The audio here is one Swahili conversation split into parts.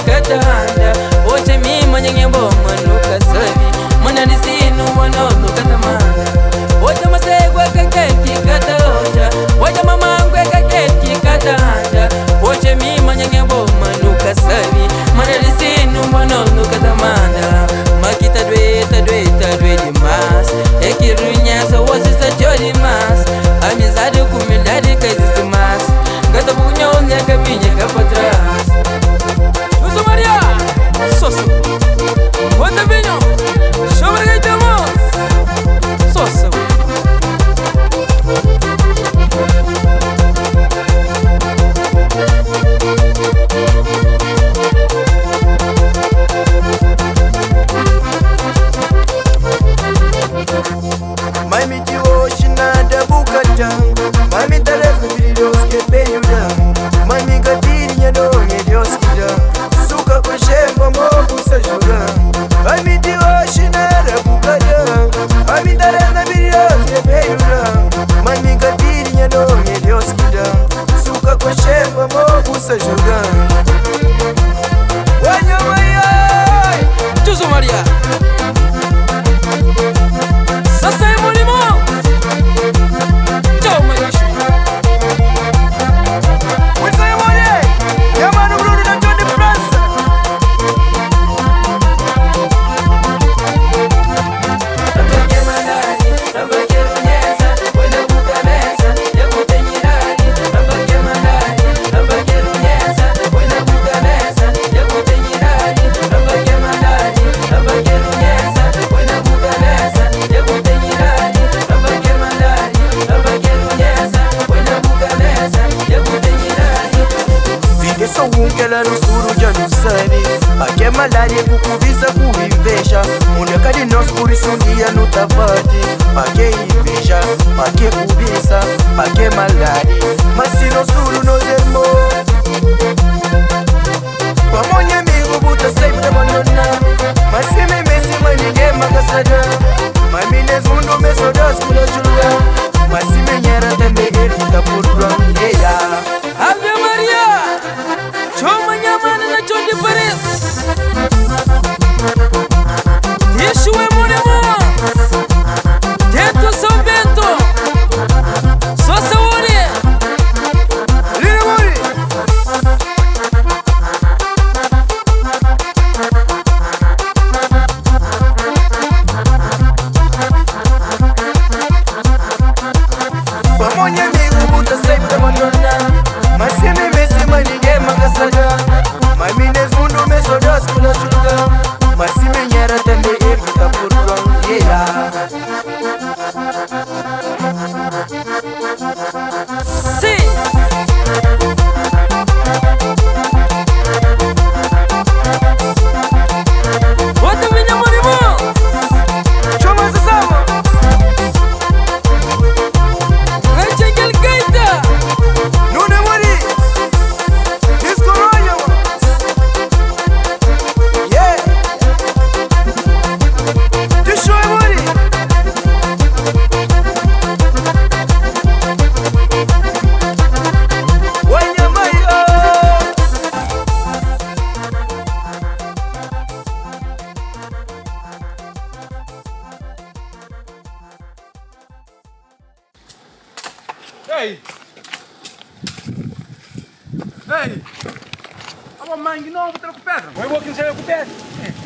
katanda oche mi manyenge bomba nuka sabi mana disinu wono nuka tamanda oche masegwa kakeki kataoja oche mamangwe kakeki katanda oche mi manyenge bomba nuka sabi mana disinu wono nuka tamanda makita dwe di mas ekirunya so wasisa jodi mas amizadi kumidadi kazi mas gata bunya onye kabinya kapatras Uso Maria Soso Wanda vinho Chama que tamo Soso Mami tiwo shinada bukata Mami tarefu videos kepeyuda Mami gatiri nyano ngedioskida Suka kushemba mobu sajura Mami tiwo shinada bukata Mami tarefu videos kepeyuda Mami gatiri nyano ngedioskida Suka kushemba mobu sajura Wanyamaya Uso Maria Sasa é molimão Tchau, Marisho Uso é more Yamano Bruno na Tour de France Essa ungela no suru já não sabe Aqui é malaria kukuvisa kuiveja Muneka de nós por isso dia no tabate Aqui é inveja, aqui é kuvisa Aqui é malaria Mas se no suru nos irmãos Pamonha amigo buta sempre abandonar Mas se me messe mas ninguém magaçada Mas mines mundo me sodas kula julga Mas se me nhera também ele fica por drone Ave Maria Choma nyamana na chonde Paris Isso é molimão Tento São Bento Só saúde Lili Mori Pamonha amigo buta sempre abandonar Mas se me messe mas ninguém magaçada Mas mines mundo me sodas kula julga Mas se me nhera também ele fica por drone Sim Outra minha molimão Chama essa sama Racha aquele gaita Nune Mori Disco Royal Yeah Disco Mori Wanyamaya Ei! Ei! A mãe não vou trocar pedra. Vai boca você com pedra.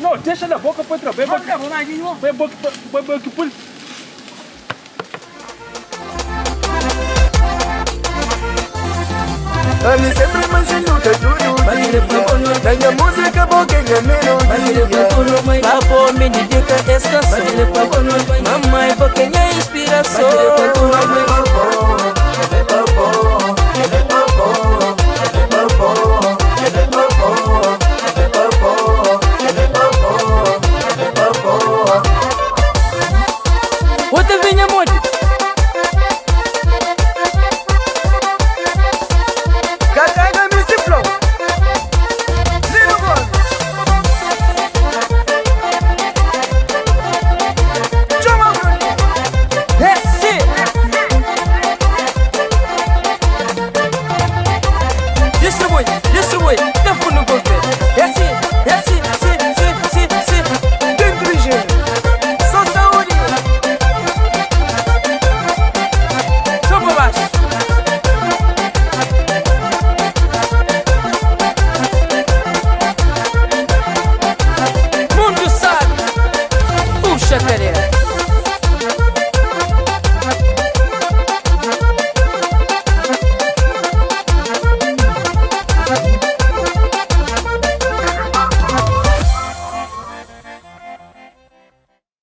Não, deixa na boca para trocar. Vai boca, vai boca por. Ami sempre imagino que tudo Tenha música boa que é menos Papo me dedica esta Mamãe porque minha inspiração